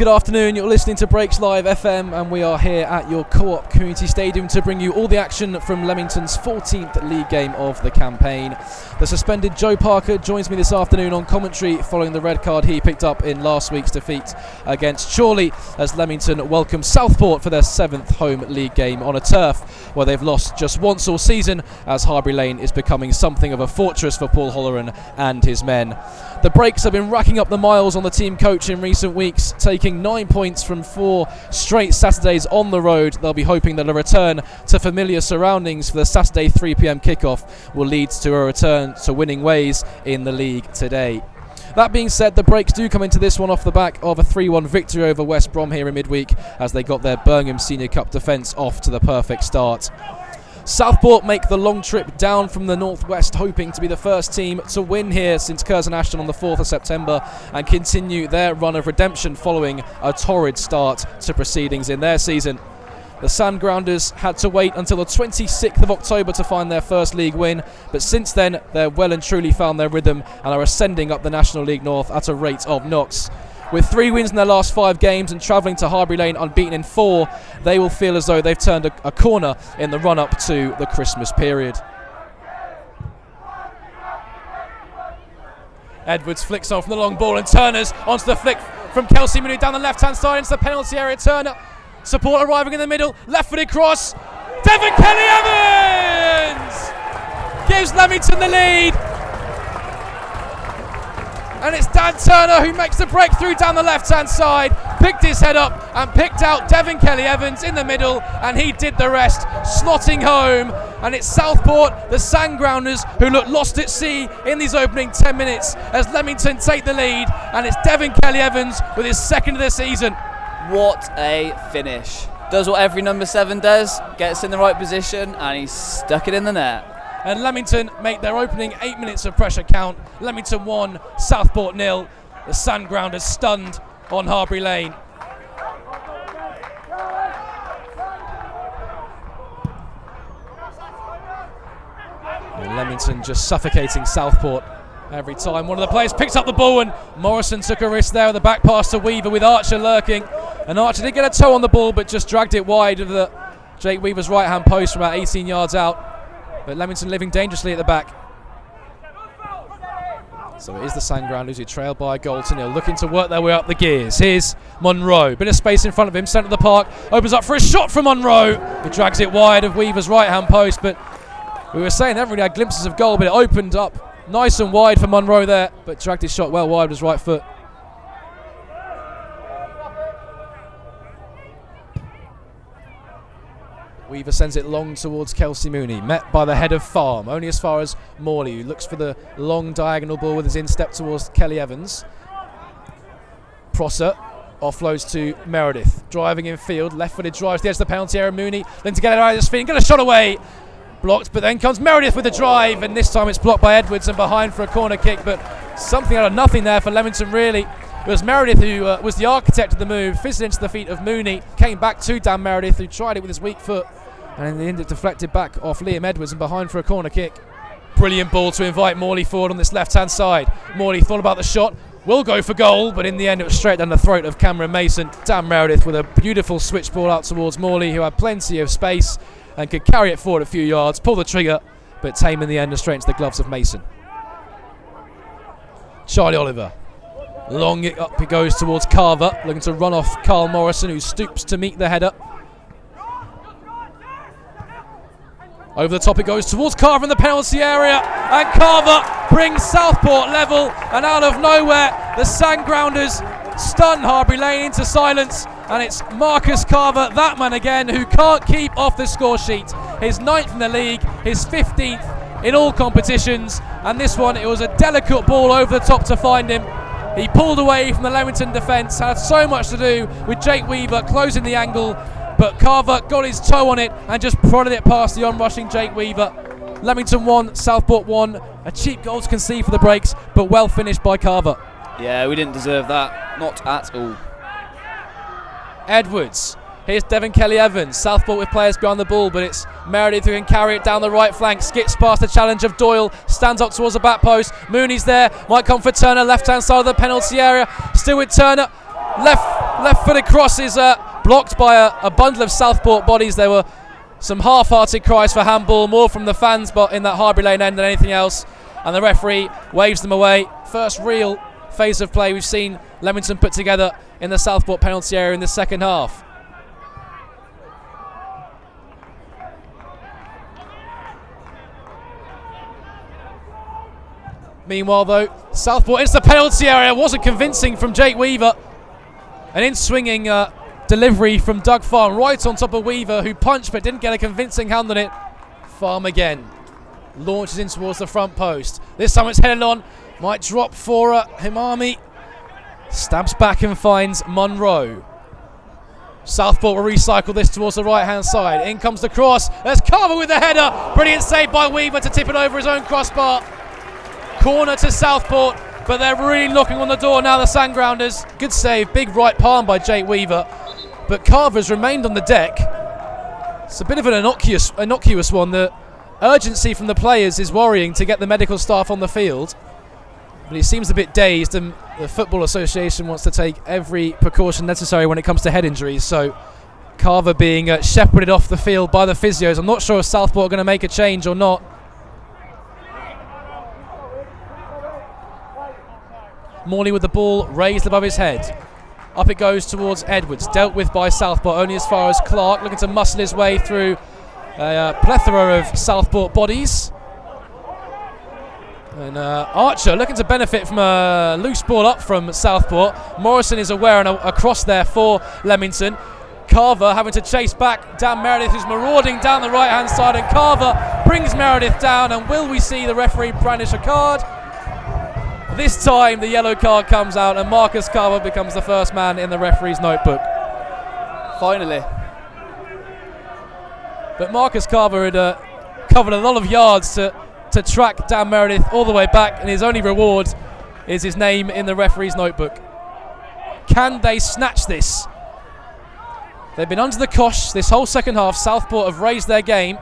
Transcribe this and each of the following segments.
Good afternoon, you're listening to Breaks Live FM and we are here at your Co-op Community Stadium to bring you all the action from Leamington's 14th league game of the campaign. The suspended Joe Parker joins me this afternoon on commentary following the red card he picked up in last week's defeat against Chorley as Leamington welcome Southport for their 7th home league game on a turf where they've lost just once all season, as Harbury Lane is becoming something of a fortress for Paul Holloran and his men. The Breaks have been racking up the miles on the team coach in recent weeks, taking 9 points from 4 straight Saturdays on the road. They'll be hoping that a return to familiar surroundings for the Saturday 3 p.m. kickoff will lead to a return to winning ways in the league today. That being said, the Breaks do come into this one off the back of a 3-1 victory over West Brom here in midweek as they got their Birmingham Senior Cup defence off to the perfect start. Southport make the long trip down from the northwest, hoping to be the first team to win here since Curzon Ashton on the 4th of September and continue their run of redemption following a torrid start to proceedings in their season. The Sandgrounders had to wait until the 26th of October to find their first league win, but since then they've well and truly found their rhythm and are ascending up the National League North at a rate of knots. With 3 wins in their last 5 games and travelling to Harbury Lane unbeaten in 4, they will feel as though they've turned a corner in the run-up to the Christmas period. Edwards flicks off from the long ball and Turner's onto the flick from Kelsey Mooney down the left-hand side into the penalty area. Turner, support arriving in the middle, left-footed cross. Devon Kelly-Evans gives Leamington the lead. And it's Dan Turner who makes the breakthrough down the left-hand side, picked his head up and picked out Devon Kelly-Evans in the middle, and he did the rest, slotting home. And it's Southport, the Sandgrounders, who look lost at sea in these opening 10 minutes as Leamington take the lead, and it's Devon Kelly-Evans with his 2nd of the season. What a finish. Does what every number 7 does, gets in the right position, and he's stuck it in the net. And Leamington make their opening 8 minutes of pressure count. Leamington 1, Southport 0. The Sandgrounders stunned on Harbury Lane. And Leamington just suffocating Southport every time. One of the players picks up the ball and Morrison took a risk there with the back pass to Weaver with Archer lurking. And Archer did get a toe on the ball but just dragged it wide of the Jake Weaver's right hand post from about 18 yards out. But Leamington living dangerously at the back. So it is the Sandgrounders who trail by a goal to 0, looking to work their way up the gears. Here's Monroe, bit of space in front of him, centre of the park, opens up for a shot from Monroe, who drags it wide of Weaver's right hand post. But we were saying they haven't really had glimpses of goal, but it opened up nice and wide for Monroe there, but dragged his shot well wide with his right foot. Weaver sends it long towards Kelsey Mooney, met by the head of Farm, only as far as Morley, who looks for the long diagonal ball with his instep towards Kelly-Evans. Prosser offloads to Meredith, driving in field, left-footed drives to the edge of the penalty area. Mooney then to get it out of his feet and get a shot away. Blocked, but then comes Meredith with the drive, and this time it's blocked by Edwards and behind for a corner kick, but something out of nothing there for Leamington really. It was Meredith who was the architect of the move, fizzed into the feet of Mooney, came back to Dan Meredith who tried it with his weak foot, and in the end it deflected back off Liam Edwards and behind for a corner kick. Brilliant ball to invite Morley forward on this left-hand side. Morley thought about the shot, will go for goal, but in the end it was straight down the throat of Cameron Mason. Dan Meredith with a beautiful switch ball out towards Morley, who had plenty of space and could carry it forward a few yards, pull the trigger, but tame in the end and straight into the gloves of Mason. Charlie Oliver. Long it up he goes towards Carver, looking to run off Carl Morrison, who stoops to meet the header. Over the top it goes towards Carver in the penalty area, and Carver brings Southport level, and out of nowhere the Sandgrounders stun Harbury Lane into silence, and it's Marcus Carver, that man again, who can't keep off the score sheet. His 9th in the league, his 15th in all competitions, and this one it was a delicate ball over the top to find him. He pulled away from the Leamington defence, had so much to do with Jake Weaver closing the angle, but Carver got his toe on it and just prodded it past the onrushing Jake Weaver. Leamington 1, Southport 1. A cheap goal to concede for the Breaks, but well finished by Carver. Yeah, we didn't deserve that. Not at all. Edwards. Here's Devon Kelly-Evans. Southport with players behind the ball, but it's Meredith who can carry it down the right flank. Skips past the challenge of Doyle. Stands up towards the back post. Mooney's there. Might come for Turner. Left-hand side of the penalty area. Still with Turner. Left Left-footed cross is blocked by a bundle of Southport bodies. There were some half-hearted cries for handball, more from the fans but in that Harbury Lane end than anything else. And the referee waves them away. First real phase of play we've seen Leamington put together in the Southport penalty area in the second half. Meanwhile, though, Southport into the penalty area. Wasn't convincing from Jake Weaver. An in-swinging delivery from Doug Farm right on top of Weaver, who punched but didn't get a convincing hand on it. Farm again launches in towards the front post. This time it's headed on. Might drop for Himami. Stabs back and finds Munro. Southport will recycle this towards the right-hand side. In comes the cross. There's Carver with the header. Brilliant save by Weaver to tip it over his own crossbar. Corner to Southport, but they're really knocking on the door now, the Sandgrounders. Good save, big right palm by Jake Weaver, but Carver's remained on the deck. It's a bit of an innocuous one. The urgency from the players is worrying to get the medical staff on the field, but he seems a bit dazed, and the Football Association wants to take every precaution necessary when it comes to head injuries. So Carver being shepherded off the field by the physios. I'm not sure if Southport are going to make a change or not. Morley with the ball raised above his head. Up it goes towards Edwards, dealt with by Southport only as far as Clark, looking to muscle his way through a plethora of Southport bodies. And Archer looking to benefit from a loose ball up from Southport. Morrison is aware and a cross there for Leamington. Carver having to chase back Dan Meredith, who's marauding down the right hand side, and Carver brings Meredith down. And will we see the referee brandish a card? This time the yellow card comes out and Marcus Carver becomes the first man in the referee's notebook. Finally. But Marcus Carver had covered a lot of yards to track Dan Meredith all the way back, and his only reward is his name in the referee's notebook. Can they snatch this? They've been under the cosh this whole second half. Southport have raised their game,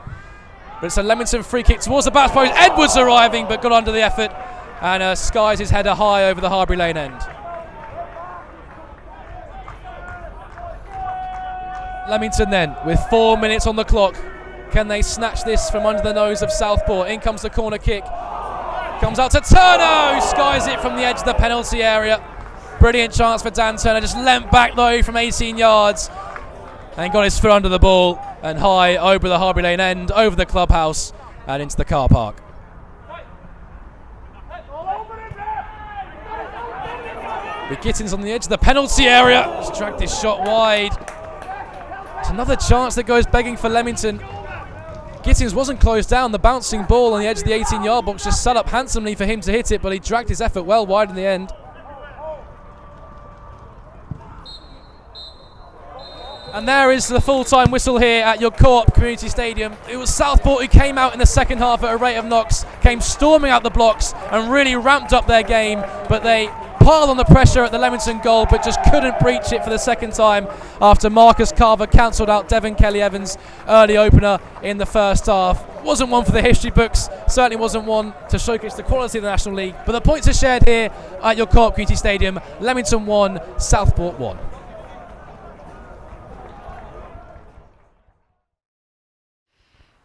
but it's a Leamington free kick towards the back post. Edwards arriving but got under the effort and skies his header high over the Harbury Lane end. Leamington then with 4 minutes on the clock. Can they snatch this from under the nose of Southport? In comes the corner kick. Comes out to Turner, who skies it from the edge of the penalty area. Brilliant chance for Dan Turner, just leant back though from 18 yards and got his foot under the ball and high over the Harbury Lane end, over the clubhouse and into the car park. But Gittins on the edge of the penalty area. Just dragged his shot wide. It's another chance that goes begging for Leamington. Gittins wasn't closed down. The bouncing ball on the edge of the 18-yard box just set up handsomely for him to hit it, but he dragged his effort well wide in the end. And there is the full-time whistle here at your Co-op Community Stadium. It was Southport who came out in the second half at a rate of knots, came storming out the blocks and really ramped up their game, but they piled on the pressure at the Leamington goal but just couldn't breach it for the second time after Marcus Carver cancelled out Devon Kelly-Evans' early opener in the first half. Wasn't one for the history books, certainly wasn't one to showcase the quality of the National League, but the points are shared here at your Co-op Community Stadium. Leamington 1, Southport 1.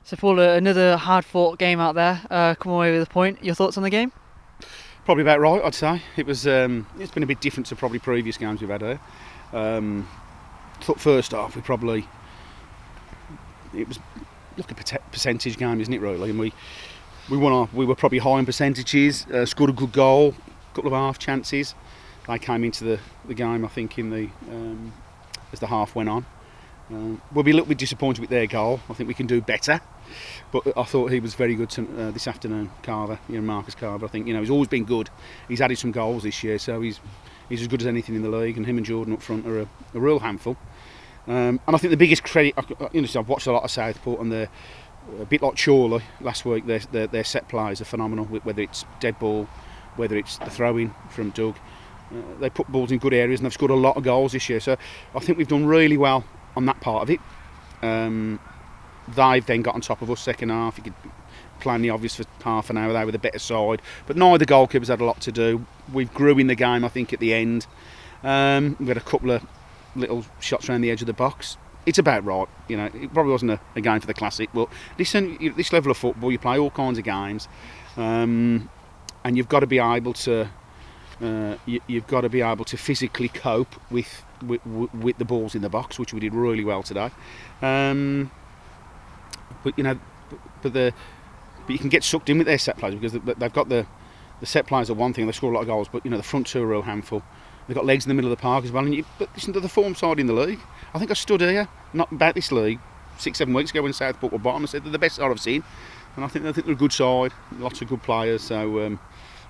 So Paul, another hard-fought game out there, come away with a point. Your thoughts on the game? Probably about right, I'd say. It was. It's been a bit different to probably previous games we've had here. Thought first half it was like a percentage game, isn't it? Really, and we were probably high in percentages. Scored a good goal, a couple of half chances. They came into the game, I think, in the as the half went on. We'll be a little bit disappointed with their goal. I think we can do better. But I thought he was very good this afternoon, Carver. Marcus Carver. I think he's always been good. He's added some goals this year, so he's as good as anything in the league. And him and Jordan up front are a real handful. And I think the biggest credit, I've watched a lot of Southport, and they're a bit like Chorley last week. Their set plays are phenomenal. Whether it's dead ball, whether it's the throw-in from Doug, they put balls in good areas, and they've scored a lot of goals this year. So I think we've done really well on that part of it. They've then got on top of us second half. You could plan the obvious for half an hour. They were the better side, but neither goalkeepers had a lot to do. We grew in the game, I think, at the end. We had a couple of little shots around the edge of the box. It's about right, you know. It probably wasn't a game for the Classic, but listen, this level of football, you play all kinds of games, and you've got to be able to physically cope with the balls in the box, which we did really well today. But you know, but you can get sucked in with their set plays because they've got the set plays are one thing. They score a lot of goals, but you know the front two are a real handful. They've got legs in the middle of the park as well. But listen to the form side in the league. I think I stood here, not about this league, 6-7 weeks ago when Southport were bottom. I said they're the best side I've seen, and I think they're a good side, lots of good players. So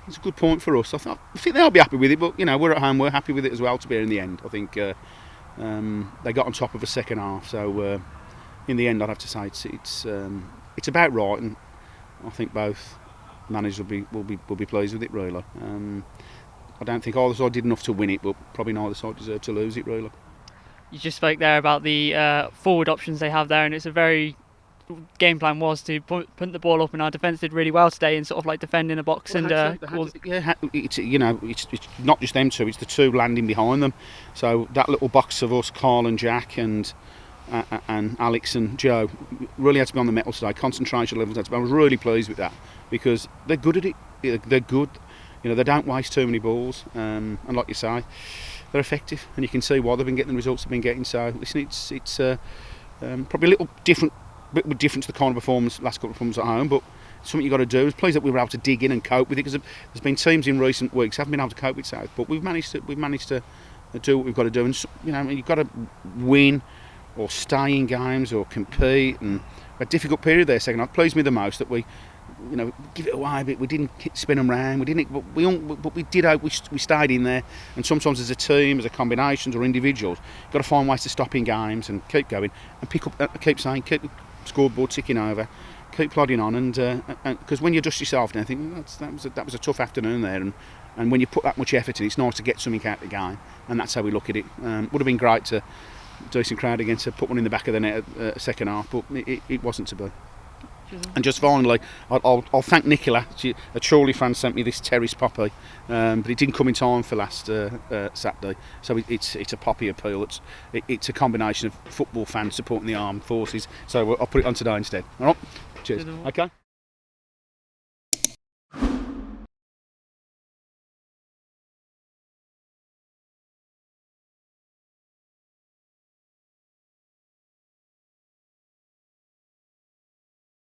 it's a good point for us. I think they'll be happy with it. But you know, we're at home, we're happy with it as well to be here in the end. I think they got on top of the second half. So in the end, I'd have to say it's about right, and I think both managers will be pleased with it really. I don't think either side did enough to win it, but probably neither side deserved to lose it really. You just spoke there about the forward options they have there, and it's a very game plan was to put the ball up, and our defence did really well today in sort of like defending the box. Well, it's not just them two; it's the two landing behind them. So that little box of us, Carl and Jack, and Alex and Joe, really had to be on the mettle today. Concentration levels had to be. I was really pleased with that because they're good at it. They're good. You know, they don't waste too many balls, and like you say, they're effective, and you can see why they've been getting the results they've been getting. So listen, it's probably a little different to the kind of performance last couple of performances at home, but something you've got to do. I was pleased that we were able to dig in and cope with it because there's been teams in recent weeks haven't been able to cope with South, but we've managed to do what we've got to do, and you know, you've got to win or stay in games or compete. And a difficult period there second half. Pleased me the most that we, you know, give it away, but we didn't spin them round. We didn't, but we did. We stayed in there. And sometimes as a team, as a combinations or individuals, you've got to find ways to stop in games and keep going and keep the scoreboard ticking over, keep plodding on. And because when you dust yourself down, I think that was a tough afternoon there. And when you put that much effort in, it's nice to get something out of the game. And that's how we look at it. Would have been great to decent crowd again to put one in the back of the net second half, but it wasn't to be. And just finally, I'll thank Nicola. A Chorley fan sent me this terrace poppy, but it didn't come in time for last Saturday. So it's a poppy appeal. It's a combination of football fans supporting the armed forces. So I'll put it on today instead. All right, cheers. Okay.